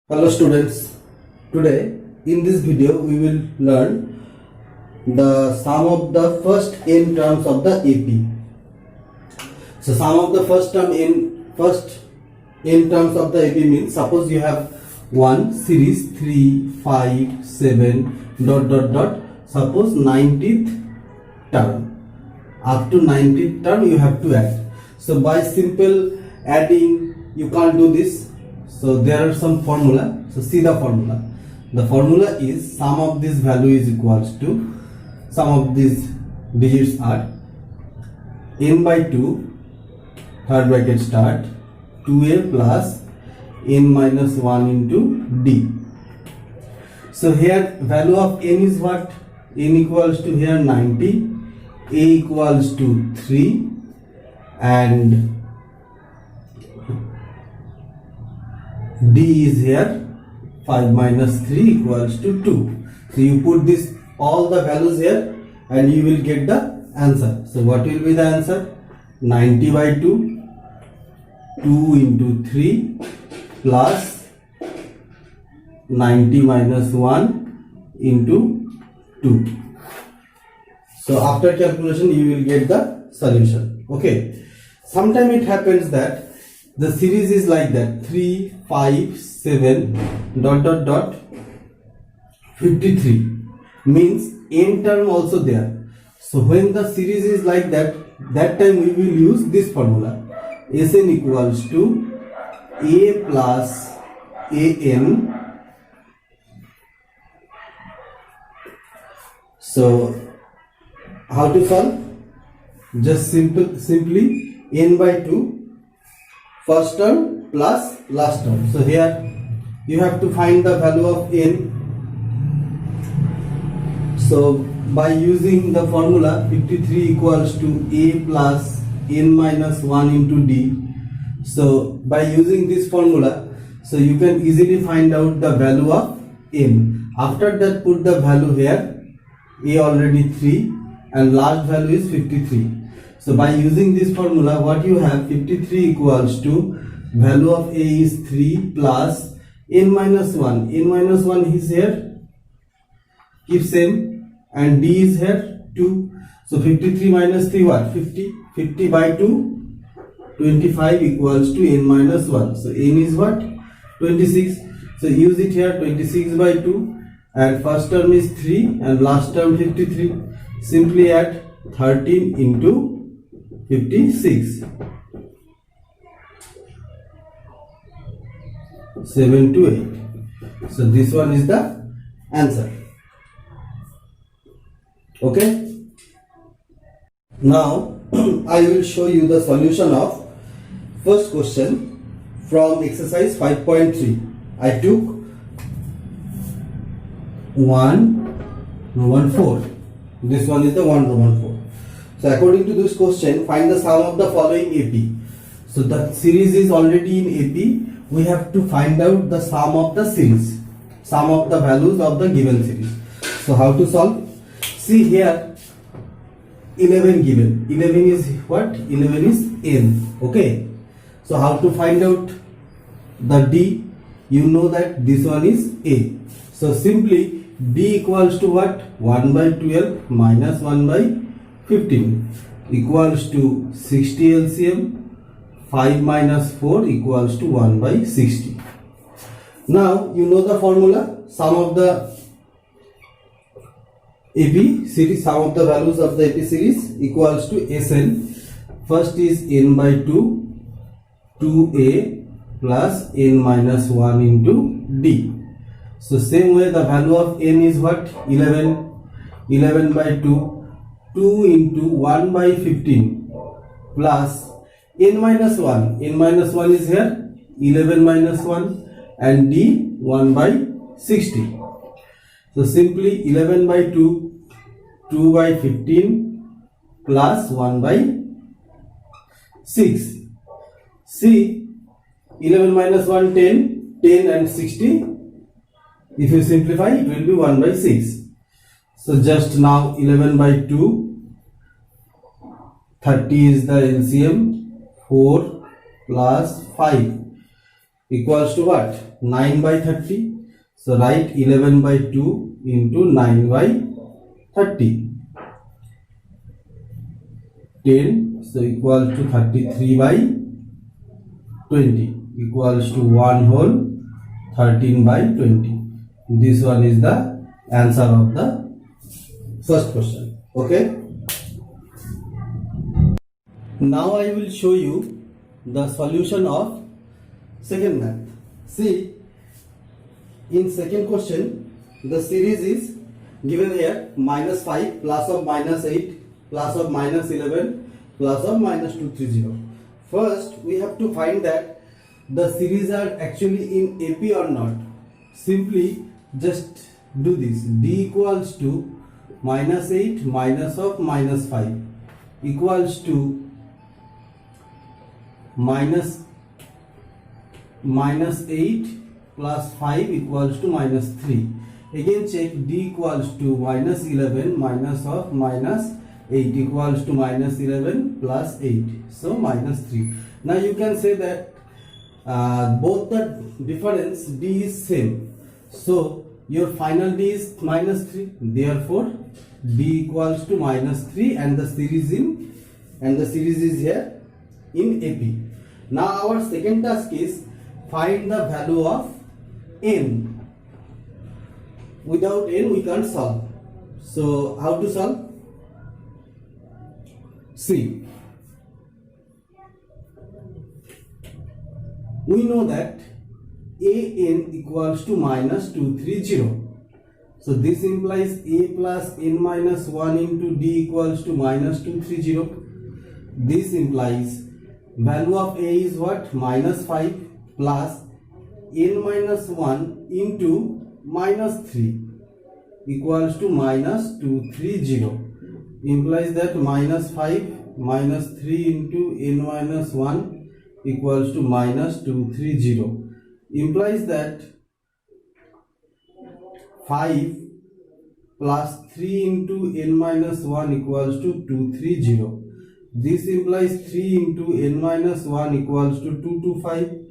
Hello students, today in this video we will learn the sum of the first n terms of the AP. So sum of the first n terms of the AP means suppose you have one series 3, 5, 7 ... suppose 90th term. Up to 90th term you have to add. So by simple adding you can't do this. So there are some formula. So see the formula. The formula is sum of this value is equals to sum of these digits are n by 2 third bracket start 2a plus n minus 1 into d. So here value of n is what? N equals to here 90, a equals to 3 and d is here 5 minus 3 equals to 2. So you put this all the values here and you will get the answer. So what will be the answer? 90 by 2, 2 into 3 plus 90 minus 1 into 2. So after calculation you will get the solution. Okay. Sometimes it happens that the series is like that 3, 5, 7 ... 53 means n term also there. So when the series is like that, that time we will use this formula. Sn equals to a plus an. So how to solve? Just simply n by 2 first term plus last term. So here you have to find the value of n. So by using the formula 53 equals to a plus n minus 1 into d. So by using this formula, so you can easily find out the value of n. After that put the value here, a already 3 and last value is 53. So by using this formula, what you have 53 equals to value of a is 3 plus n minus 1. N minus 1 is here, keep same, and d is here 2. So 53 minus 3 what? 50. 50 by 2, 25 equals to n minus 1. So n is what? 26. So use it here 26 by 2 and first term is 3 and last term 53. Simply add 13 into 56. 7 to 8. So this one is the answer. Okay. Now I will show you the solution of first question from exercise 5.3. I took 1 4. This one is the 1 Roman 4. So according to this question, find the sum of the following AP. So the series is already in AP. We have to find out the sum of the series, sum of the values of the given series. So how to solve? See here 11 given. 11 is what? 11 is n. Okay. So how to find out the d? You know that this one is a. So simply d equals to what? 1 by 12 minus 1 by 15 equals to 60 LCM. 5 minus 4 equals to 1 by 60. Now you know the formula. Sum of the AP series, sum of the values of the AP series equals to Sn. First is n by 2, 2a plus n minus 1 into d. So same way the value of n is what? 11. 11 by 2, 2 into 1 by 15 plus n minus 1. N minus 1 is here 11 minus 1 and d 1 by 60. So simply 11 by 2, 2 by 15 plus 1 by 6. See 11 minus 1 10, 10 and 60. If you simplify it will be 1 by 6. So just now 11 by 2, 30 is the LCM, 4 plus 5 equals to what? 9 by 30. So write 11 by 2 into 9 by 30. 10. So equal to 33 by 20 equals to 1 whole 13 by 20. This one is the answer of the first question. Okay. Now I will show you the solution of second math. See, in second question, the series is given here minus 5 plus or minus 8 plus or minus 11 plus or minus 230. First, we have to find that the series are actually in AP or not. Simply just do this. D equals to minus 8 minus of minus 5 equals to minus 8 plus 5 equals to minus 3. Again check, D equals to minus 11 minus of minus 8 equals to minus 11 plus 8. So minus 3. Now you can say that both the difference D is same. So your final D is minus 3. Therefore D equals to minus 3 and the series is here in AP. Now our second task is find the value of n. Without n we can't solve. So how to solve? See, we know that an equals to minus 230. So this implies a plus n minus 1 into d equals to minus 230. This implies value of a is what? Minus 5 plus n minus 1 into minus 3 equals to minus 230. Implies that minus 5 minus 3 into n minus 1 equals to minus 230. Implies that 5 plus 3 into n minus 1 equals to 230. This implies 3 into n minus 1 equals to 225.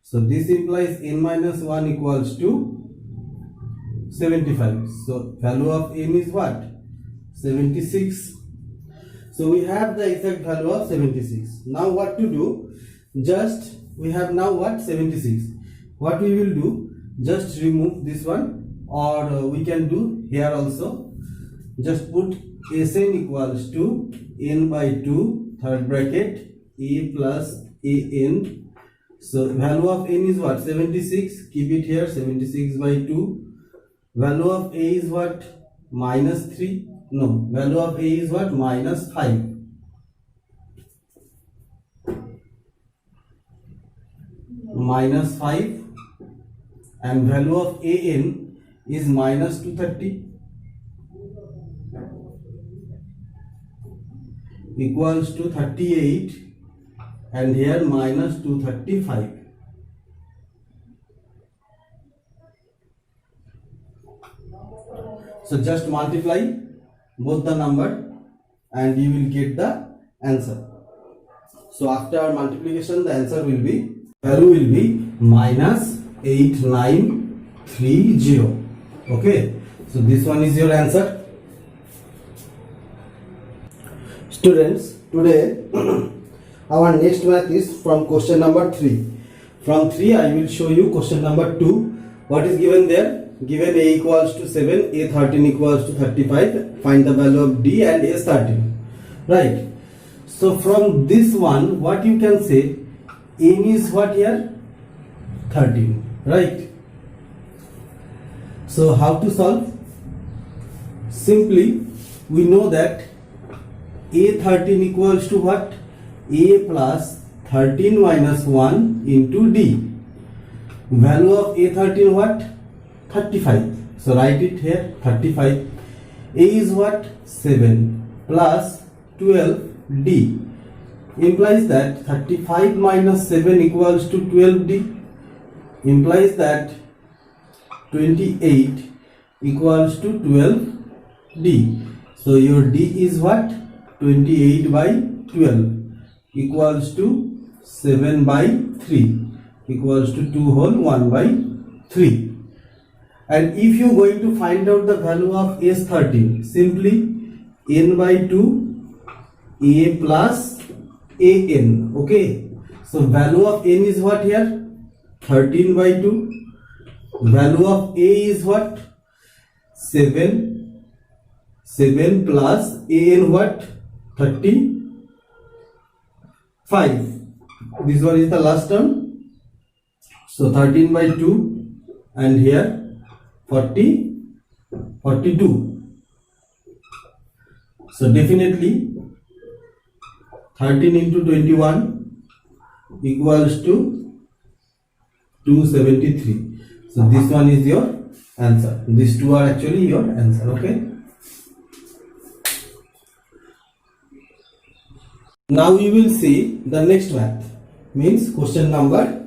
So this implies n minus 1 equals to 75. So value of n is what? 76. So we have the exact value of 76. Now what to do? Just we have now what? 76. What we will do? Just remove this one, or we can do here also. Just put Sn equals to n by 2 third bracket a plus an. So value of n is what? 76. Keep it here, 76 by 2. Value of a is what? Minus 3. No, value of a is what? Minus 5. Minus 5. And value of an is minus 230. Equals to 38. And here minus 235. So just multiply both the number and you will get the answer. So after multiplication the answer will be, value will be minus 8930. Okay, so this one is your answer. Students, today our next math is from question number 3. From 3 I will show you question number 2. What is given there? Given a equals to 7, a13 equals to 35. Find the value of d and s13. Right. So from this one, what you can say, n is what here? 13. Right. So how to solve? Simply, we know that a13 equals to what? A plus 13 minus 1 into d. Value of a13 what? 35. So write it here, 35. A is what? 7 plus 12d. Implies that 35 minus 7 equals to 12d. Implies that 28 equals to 12d. So your d is what? 28 by 12 equals to 7 by 3. equals to 2 whole 1 by 3. And if you are going to find out the value of S13, simply n by 2 a plus an. Okay, so value of n is what here? 13 by 2. Value of a is what? 7 plus an what? 35. This one is the last term. So 13 by 2 and here 42. So definitely 13 into 21 equals to 273. So this one is your answer. These two are actually your answer. Okay. Now you will see the next math, means question number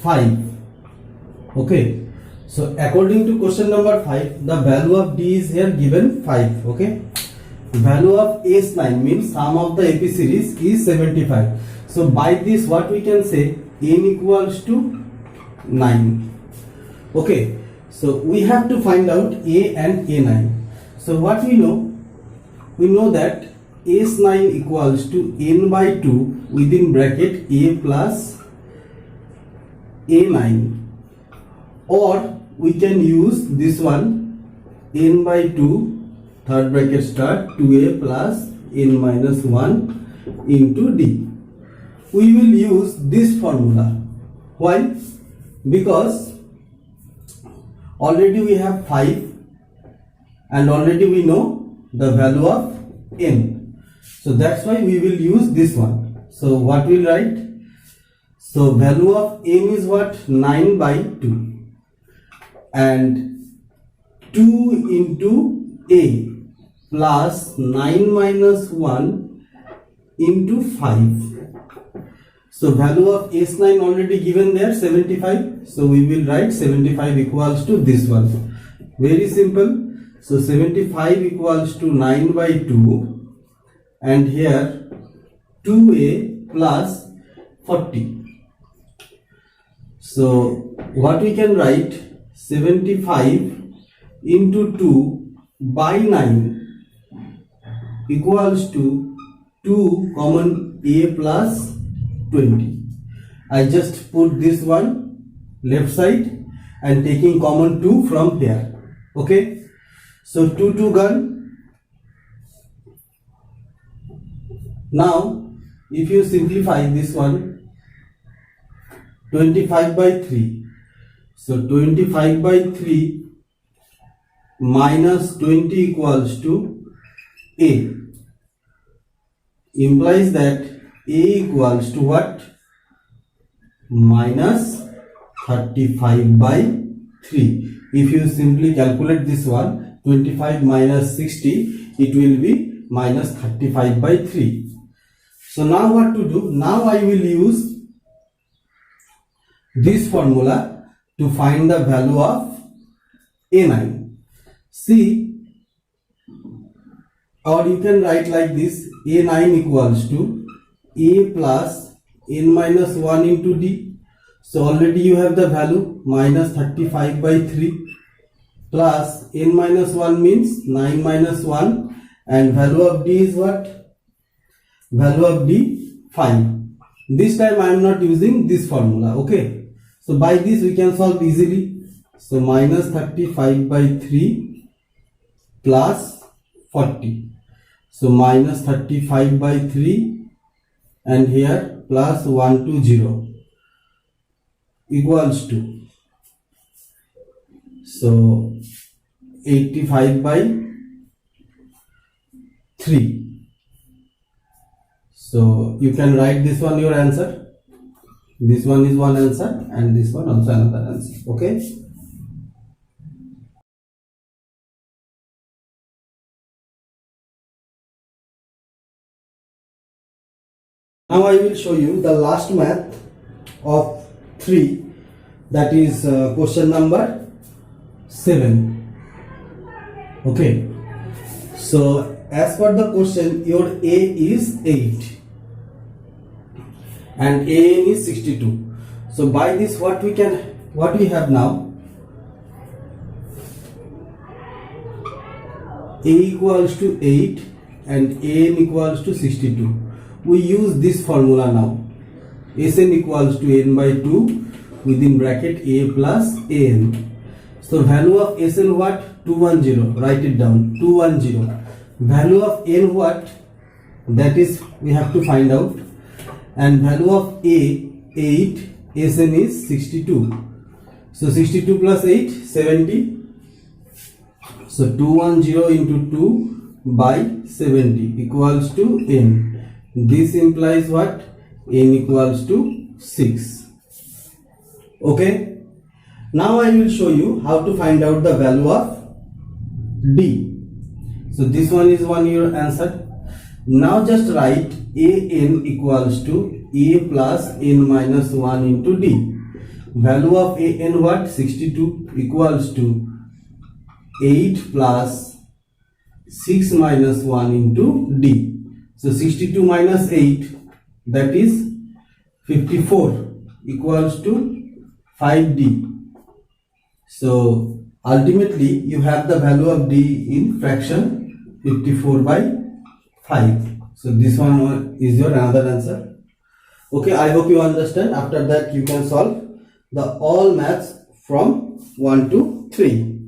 5. Okay. So according to question number 5, the value of D is here given 5. Okay. Value of S9 means sum of the AP series is 75. So by this what we can say, n equals to 9. Okay. So we have to find out A and A9. So what we know? We know that S9 equals to n by 2 within bracket A plus A9, or we can use this one, n by 2 third bracket start 2a plus n minus 1 into d. We will use this formula. Why? Because already we have 5 and already we know the value of n. So that's why we will use this one. So what we'll write? So value of n is what? 9 by 2. And 2 into a plus 9 minus 1 into 5. So value of S9 already given there, 75. So we will write 75 equals to this one. Very simple. So 75 equals to 9 by 2 and here 2a plus 40. So what we can write? 75 into 2 by 9 equals to 2 common a plus 20. I just put this one left side and taking common 2 from here. Okay. So 2 gone. Now if you simplify this one, 25 by 3. So 25 by 3 minus 20 equals to a. Implies that a equals to what? Minus 35 by 3. If you simply calculate this one, 25 minus 60, it will be minus 35 by 3. So now what to do? Now I will use this formula to find the value of A9. See, or you can write like this, A9 equals to A plus n minus 1 into d. So already you have the value minus 35 by 3 plus n minus 1 means 9 minus 1 and value of d is what? Value of d 5. This time I am not using this formula. Okay. So by this we can solve easily. So minus 35 by 3 plus 40. So minus 35 by 3 and here plus 120 equals to, so 85 by 3. So you can write this one your answer. This one is one answer and this one also another answer. Okay. Now I will show you the last math of 3, that is question number 7. Okay. So as per the question, your A is 8 and AN is 62. So by this what we have now, a equals to 8 and an equals to 62. We use this formula now. Sn equals to n by 2 within bracket a plus an. So value of Sn what? 210. Write it down. 210. Value of n what? That is we have to find out. And value of a 8. Sn is 62. So 62 plus 8 70. So 210 into 2 by 70 equals to n. This implies what? N equals to 6. Okay. Now I will show you how to find out the value of D. So this one is your answer. Now just write an equals to a plus n minus 1 into D. Value of an what? 62 equals to 8 plus 6 minus 1 into D. So 62 minus 8, that is 54 equals to 5D. So ultimately you have the value of D in fraction 54 by 5. So this one is your another answer. Okay, I hope you understand. After that you can solve the all maths from 1 to 3.